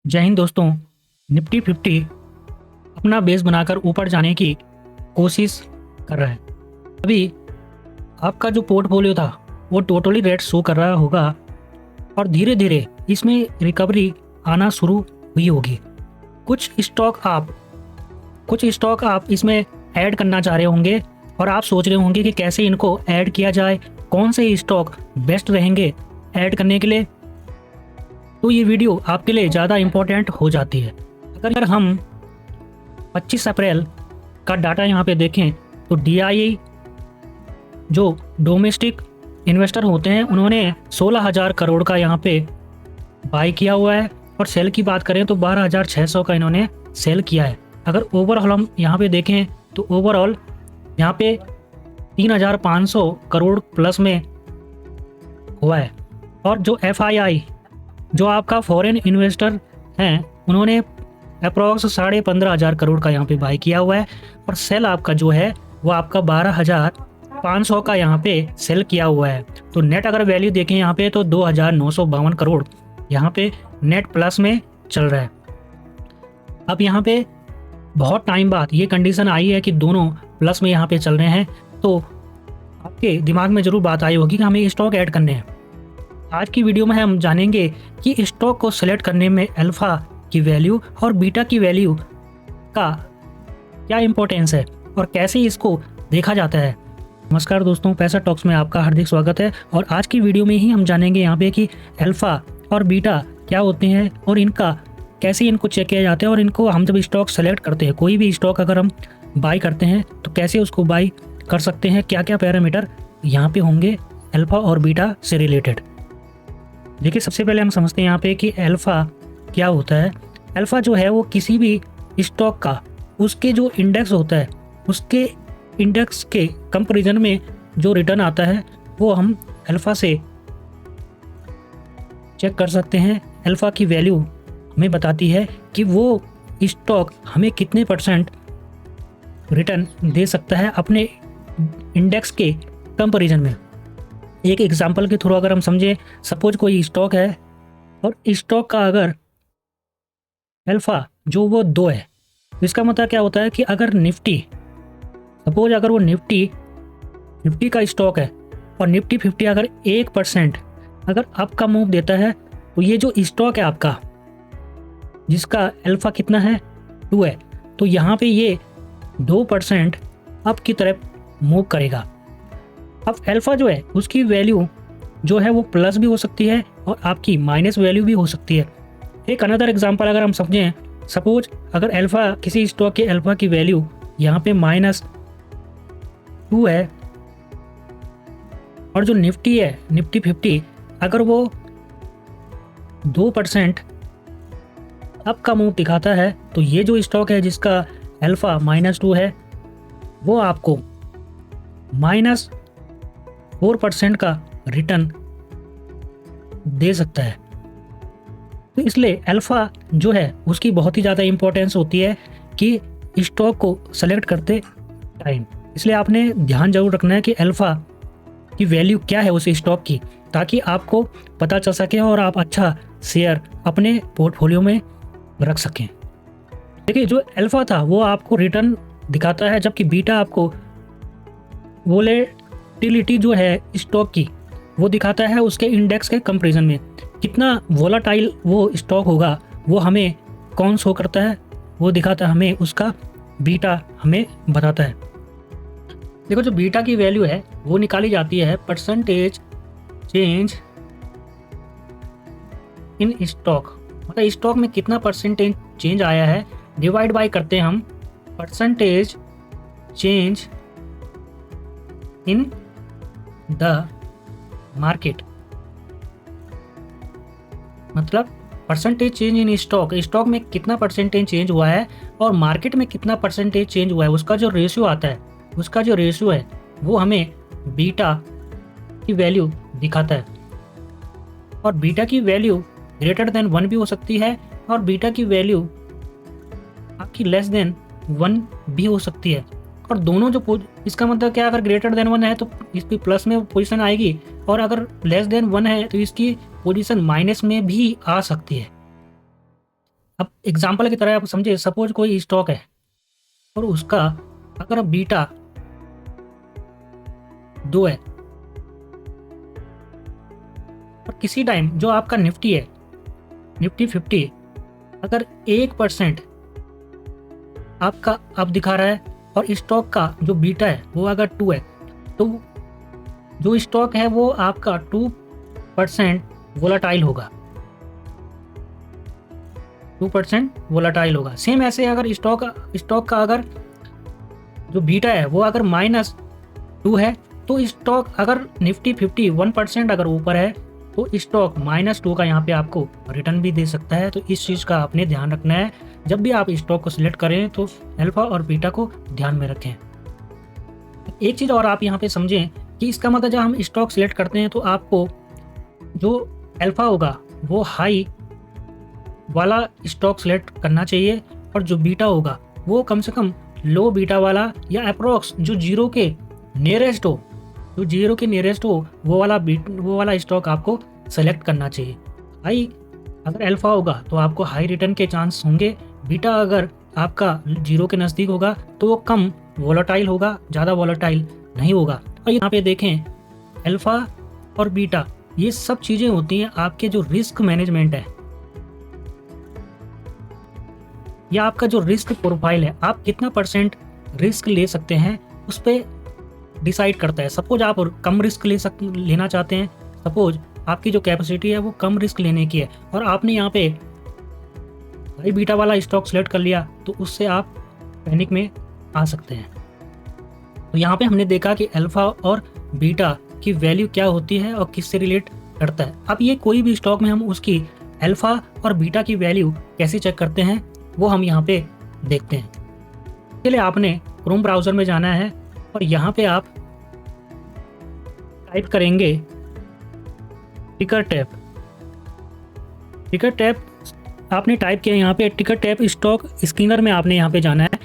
जय हिंद दोस्तों। निफ्टी 50 अपना बेस बनाकर ऊपर जाने की कोशिश कर रहा है। अभी आपका जो पोर्टफोलियो था वो टोटली रेड शो कर रहा होगा और धीरे धीरे इसमें रिकवरी आना शुरू हुई होगी। कुछ स्टॉक आप इसमें ऐड करना चाह रहे होंगे और आप सोच रहे होंगे कि कैसे इनको ऐड किया जाए, कौन से स्टॉक बेस्ट रहेंगे ऐड करने के लिए। तो ये वीडियो आपके लिए ज़्यादा इम्पोर्टेंट हो जाती है। अगर हम 25 अप्रैल का डाटा यहाँ पे देखें तो DII जो डोमेस्टिक इन्वेस्टर होते हैं उन्होंने 16,000 करोड़ का यहाँ पे बाई किया हुआ है और सेल की बात करें तो 12,600 का इन्होंने सेल किया है। अगर ओवरऑल हम यहाँ पे देखें तो ओवरऑल यहाँ पे 3,500 करोड़ प्लस में हुआ है। और जो FII जो आपका फॉरेन इन्वेस्टर हैं उन्होंने अप्रॉक्स 15,500 करोड़ का यहाँ पे बाई किया हुआ है और सेल आपका जो है वो आपका 12,500 का यहाँ पे सेल किया हुआ है। तो नेट अगर वैल्यू देखें यहाँ पे तो 2,952 करोड़ यहाँ पे नेट प्लस में चल रहा है। अब यहाँ पे बहुत टाइम बाद ये कंडीशन आई है कि दोनों प्लस में यहाँ पे चल रहे हैं, तो आपके दिमाग में ज़रूर बात आई होगी कि हमें स्टॉक ऐड करने हैं। आज की वीडियो में हम जानेंगे कि स्टॉक को सेलेक्ट करने में अल्फा की वैल्यू और बीटा की वैल्यू का क्या इंपॉर्टेंस है और कैसे इसको देखा जाता है। नमस्कार दोस्तों, पैसा टॉक्स में आपका हार्दिक स्वागत है और आज की वीडियो में ही हम जानेंगे यहाँ पे कि अल्फा और बीटा क्या होते हैं और कैसे इनको चेक किया जाता है और इनको हम जब स्टॉक सेलेक्ट करते हैं, कोई भी स्टॉक अगर हम बाई करते हैं तो कैसे उसको बाई कर सकते हैं, क्या क्या पैरामीटर यहाँ पे होंगे अल्फा और बीटा से रिलेटेड। देखिए, सबसे पहले हम समझते हैं यहाँ पे कि अल्फा क्या होता है। अल्फा जो है वो किसी भी स्टॉक का उसके जो इंडेक्स होता है उसके इंडेक्स के कंपैरिजन में जो रिटर्न आता है वो हम अल्फा से चेक कर सकते हैं। अल्फा की वैल्यू हमें बताती है कि वो स्टॉक हमें कितने % रिटर्न दे सकता है अपने इंडेक्स के कंपैरिजन में। एक एग्जांपल के थ्रू अगर हम समझें, सपोज कोई स्टॉक है और स्टॉक का अगर अल्फा जो वो 2 है, तो इसका मतलब क्या होता है कि अगर निफ्टी, सपोज अगर वो निफ्टी का स्टॉक है और निफ्टी 50 अगर 1% अगर अप का मूव देता है तो ये जो स्टॉक है आपका जिसका अल्फा कितना है 2 है, तो यहाँ पे ये 2% अप की तरफ मूव करेगा। अब अल्फा जो है उसकी वैल्यू जो है वो प्लस भी हो सकती है और आपकी माइनस वैल्यू भी हो सकती है। एक अनदर एग्जांपल अगर हम समझें, सपोज अगर अल्फा किसी स्टॉक के अल्फा की वैल्यू यहाँ पे -2 है और जो निफ्टी है निफ्टी 50 अगर वो 2% अप का मूव दिखाता है तो ये जो स्टॉक है जिसका अल्फा -2 है वो आपको -4% का रिटर्न दे सकता है। तो इसलिए अल्फा जो है उसकी बहुत ही ज़्यादा इम्पोर्टेंस होती है कि स्टॉक को सेलेक्ट करते टाइम। इसलिए आपने ध्यान जरूर रखना है कि अल्फा की वैल्यू क्या है उस स्टॉक की, ताकि आपको पता चल सके और आप अच्छा शेयर अपने पोर्टफोलियो में रख सकें। देखिए, जो अल्फा था वो आपको रिटर्न दिखाता है, जबकि बीटा आपको वोलेटिलिटी जो है स्टॉक की वो दिखाता है उसके इंडेक्स के कंपैरिजन में। कितना वोलाटाइल वो स्टॉक होगा वो हमें कौन शो करता है, वो दिखाता है हमें उसका बीटा हमें बताता है। देखो, जो बीटा की वैल्यू है वो निकाली जाती है परसेंटेज चेंज इन स्टॉक, मतलब स्टॉक में कितना % चेंज आया है डिवाइड बाय करते हैं हम percentage change in the market, मतलब परसेंटेज चेंज इन स्टॉक में कितना % चेंज हुआ है और मार्केट में कितना % चेंज हुआ है, उसका जो रेशियो आता है, उसका जो रेशियो है वो हमें बीटा की वैल्यू दिखाता है। और बीटा की वैल्यू ग्रेटर देन 1 भी हो सकती है और बीटा की वैल्यू आपकी लेस देन 1 भी हो सकती है। और दोनों जो इसका मतलब क्या, अगर ग्रेटर देन 1 है तो इसकी प्लस में पोजीशन आएगी और अगर लेस देन 1 है तो इसकी पोजीशन माइनस में भी आ सकती है। अब एग्जाम्पल की तरह आप समझे, सपोज कोई स्टॉक है और उसका अगर बीटा 2 है और किसी टाइम जो आपका निफ्टी है, निफ्टी 50, अगर 1% आपका अब दिखा रहा है और स्टॉक का जो बीटा है वो अगर 2 है, तो जो स्टॉक है वो आपका 2% वोलाटाइल होगा, 2% वोलाटाइल होगा। सेम ऐसे अगर स्टॉक का अगर जो बीटा है वो अगर -2 है, तो स्टॉक अगर निफ्टी 50 1% अगर ऊपर है तो स्टॉक -2 का यहाँ पे आपको रिटर्न भी दे सकता है। तो इस चीज़ का आपने ध्यान रखना है, जब भी आप स्टॉक को सिलेक्ट करें तो अल्फा और बीटा को ध्यान में रखें। एक चीज़ और आप यहाँ पे समझें कि इसका मतलब जब हम स्टॉक सिलेक्ट करते हैं तो आपको जो अल्फा होगा वो हाई वाला स्टॉक सिलेक्ट करना चाहिए और जो बीटा होगा वो कम से कम लो बीटा वाला या अप्रोक्स जो जीरो के नियरेस्ट हो, जो जीरो के नियरेस्ट हो वो वाला स्टॉक आपको सेलेक्ट करना चाहिए। हाई अगर अल्फा होगा तो आपको हाई रिटर्न के चांस होंगे, बीटा अगर आपका जीरो के नज़दीक होगा तो वो कम वोलेटाइल होगा, ज़्यादा वोलेटाइल नहीं होगा। और यहाँ पे देखें अल्फा और बीटा ये सब चीज़ें होती हैं आपके जो रिस्क मैनेजमेंट है या आपका जो रिस्क प्रोफाइल है, आप कितना % रिस्क ले सकते हैं उस पर डिसाइड करता है। सपोज आप कम रिस्क लेना चाहते हैं, सपोज आपकी जो कैपेसिटी है वो कम रिस्क लेने की है और आपने यहाँ पे हाई बीटा वाला स्टॉक सेलेक्ट कर लिया तो उससे आप पैनिक में आ सकते हैं। तो यहाँ पे हमने देखा कि अल्फा और बीटा की वैल्यू क्या होती है और किससे रिलेट करता है। अब ये कोई भी स्टॉक में हम उसकी अल्फा और बीटा की वैल्यू कैसे चेक करते हैं वो हम यहाँ पे देखते हैं। इसके लिए आपने क्रोम ब्राउज़र में जाना है और यहाँ पे आप टाइप करेंगे टिकरटैप। आपने टाइप किया यहाँ पे टिकरटैप स्टॉक स्कैनर में आपने यहाँ पे जाना है।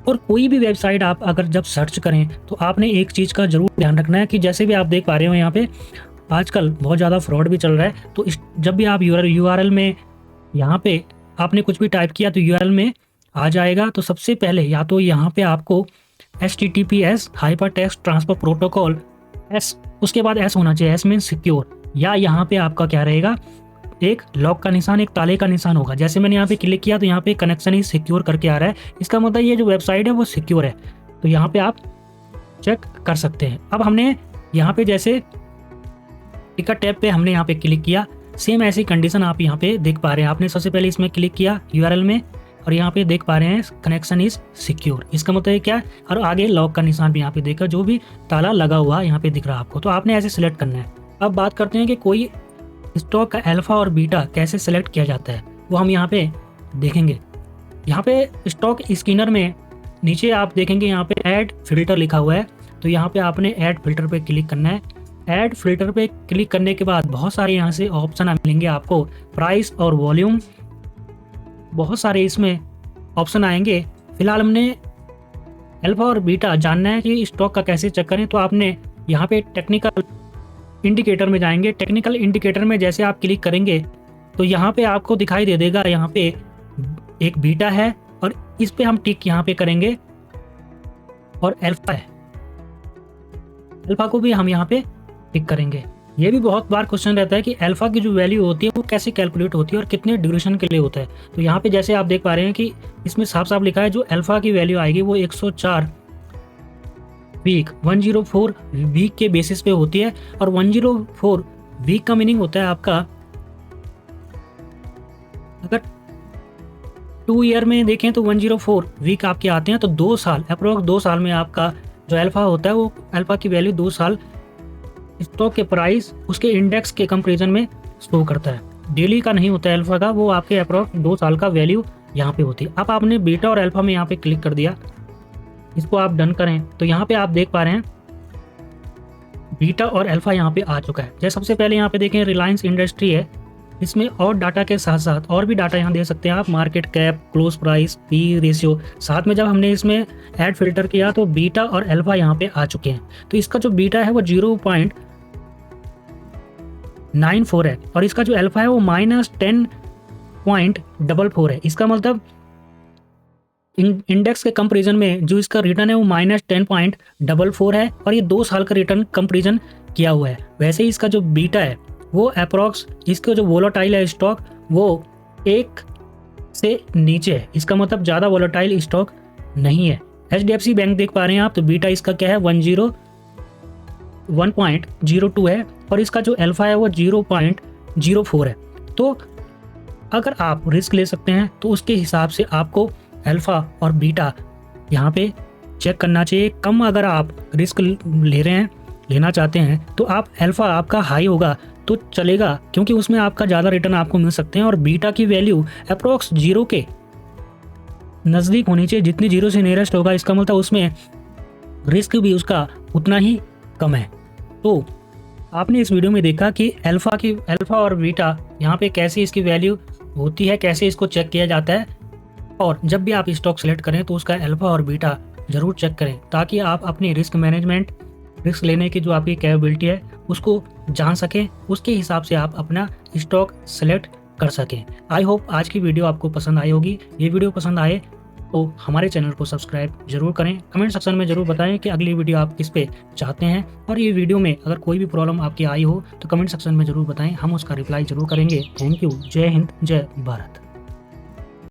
और कोई भी वेबसाइट आप अगर जब सर्च करें तो आपने एक चीज़ का ज़रूर ध्यान रखना है कि जैसे भी आप देख पा रहे हो यहाँ पे आजकल बहुत ज़्यादा फ्रॉड भी चल रहा है। तो जब भी आप URL में यहाँ पे आपने कुछ भी टाइप किया तो URL में आ जाएगा। तो सबसे पहले या तो यहाँ पे आपको HTTPS hypertext transfer protocol S, उसके बाद S होना चाहिए, S मीन सिक्योर, या यहाँ पे आपका क्या रहेगा एक लॉक का निशान, एक ताले का निशान होगा। जैसे मैंने यहाँ पे क्लिक किया तो यहाँ पे कनेक्शन ही सिक्योर करके आ रहा है, इसका मतलब ये जो वेबसाइट है वो सिक्योर है। तो यहाँ पे आप चेक कर सकते हैं। अब हमने यहाँ पे जैसे टिकरटैप पे हमने यहाँ पे क्लिक किया, सेम ऐसी कंडीशन आप यहाँ पे देख पा रहे हैं। आपने सबसे पहले इसमें क्लिक किया URL में और यहाँ पे देख पा रहे हैं कनेक्शन इज सिक्योर, इसका मतलब क्या है, और आगे लॉक का निशान भी यहाँ पे देखा, जो भी ताला लगा हुआ यहाँ पे दिख रहा है आपको। तो आपने ऐसे सिलेक्ट करना है। अब बात करते हैं कि कोई स्टॉक का अल्फा और बीटा कैसे सेलेक्ट किया जाता है, वो हम यहाँ पे देखेंगे। यहाँ पे स्टॉक स्कैनर में नीचे आप देखेंगे यहाँ पे ऐड फिल्टर लिखा हुआ है, तो यहाँ पे आपने ऐड फिल्टर पे क्लिक करना है। ऐड फिल्टर पे क्लिक करने के बाद बहुत सारे यहाँ से ऑप्शन मिलेंगे आपको, प्राइस और वॉल्यूम, बहुत सारे इसमें ऑप्शन आएंगे। फिलहाल हमने अल्फा और बीटा जानना है कि स्टॉक का कैसे चेक करें, तो आपने यहाँ पे टेक्निकल इंडिकेटर में जाएंगे। टेक्निकल इंडिकेटर में जैसे आप क्लिक करेंगे तो यहाँ पे आपको दिखाई दे देगा यहाँ पे एक बीटा है और इस पे हम टिक यहाँ पे करेंगे, और अल्फा है, अल्फा को भी हम यहाँ पे टिक करेंगे। ये भी बहुत बार क्वेश्चन रहता है कि अल्फा की जो वैल्यू होती है वो कैसे कैलकुलेट होती है और कितने ड्यूरेशन के लिए होता है। तो यहाँ पे जैसे आप देख पा रहे हैं कि इसमें साफ साफ लिखा है जो अल्फा की वैल्यू आएगी वो 104 वीक 104 वीक के बेसिस पे होती है। और 104 वीक का मीनिंग होता है आपका, अगर 2 ईयर में देखें तो 104 वीक आपके आते हैं, तो 2 साल अप्रोक्स 2 साल में आपका जो अल्फा होता है वो अल्फा की वैल्यू 2 साल स्टॉक के प्राइस उसके इंडेक्स के कंपैरिजन में शो करता है। डेली का नहीं होता है अल्फा का, वो आपके अप्रोक्स 2 साल का वैल्यू यहाँ पे होती है। अब आपने बीटा और अल्फा में यहाँ पे क्लिक कर दिया, इसको आप डन करें तो यहाँ पे आप देख पा रहे हैं बीटा और अल्फा यहाँ पे आ चुका है। जैसे सबसे पहले यहाँ पे देखें रिलायंस इंडस्ट्री है, इसमें और डाटा के साथ साथ और भी डाटा यहाँ दे सकते हैं आप, market cap, close price, P ratio. साथ में जब हमने इसमें ऐड फिल्टर किया तो बीटा और अल्फा यहाँ पे आ चुके हैं। तो इसका जो बीटा है वो 0.94 है और इसका जो अल्फा है वो -10 10.44 है। इसका मतलब इंडेक्स के कंपैरिजन में जो इसका रिटर्न है वो -10.44 है और ये 2 साल का रिटर्न कंपैरिजन किया हुआ है। वैसे ही इसका जो बीटा है वो अप्रॉक्स, इसका जो वोलेटाइल है स्टॉक वो 1 से नीचे है। इसका मतलब ज़्यादा वोलेटाइल स्टॉक नहीं है। HDFC बैंक देख पा रहे हैं आप, तो बीटा इसका क्या है 1.02 है और इसका जो अल्फा है वो 0.04 है। तो अगर आप रिस्क ले सकते हैं तो उसके हिसाब से आपको अल्फा और बीटा यहाँ पे चेक करना चाहिए। कम अगर आप रिस्क लेना चाहते हैं तो आप अल्फा आपका हाई होगा तो चलेगा, क्योंकि उसमें आपका ज़्यादा रिटर्न आपको मिल सकते हैं। और बीटा की वैल्यू अप्रोक्स 0 के नज़दीक होनी चाहिए, जितनी 0 से नियरेस्ट होगा इसका मतलब उसमें रिस्क भी उसका उतना ही कम है। तो आपने इस वीडियो में देखा कि अल्फा और बीटा यहाँ पे कैसे इसकी वैल्यू होती है, कैसे इसको चेक किया जाता है। और जब भी आप स्टॉक सेलेक्ट करें तो उसका अल्फा और बीटा ज़रूर चेक करें, ताकि आप अपनी रिस्क मैनेजमेंट, रिस्क लेने की जो आपकी कैपेबिलिटी है उसको जान सकें, उसके हिसाब से आप अपना स्टॉक सेलेक्ट कर सकें। आई होप आज की वीडियो आपको पसंद आई होगी। ये वीडियो पसंद आए तो हमारे चैनल को सब्सक्राइब जरूर करें। कमेंट सेक्शन में जरूर बताएं कि अगली वीडियो आप किस पे चाहते हैं, और ये वीडियो में अगर कोई भी प्रॉब्लम आपकी आई हो तो कमेंट सेक्शन में जरूर बताएं, हम उसका रिप्लाई जरूर करेंगे। Thank you. जय हिंद, जय भारत।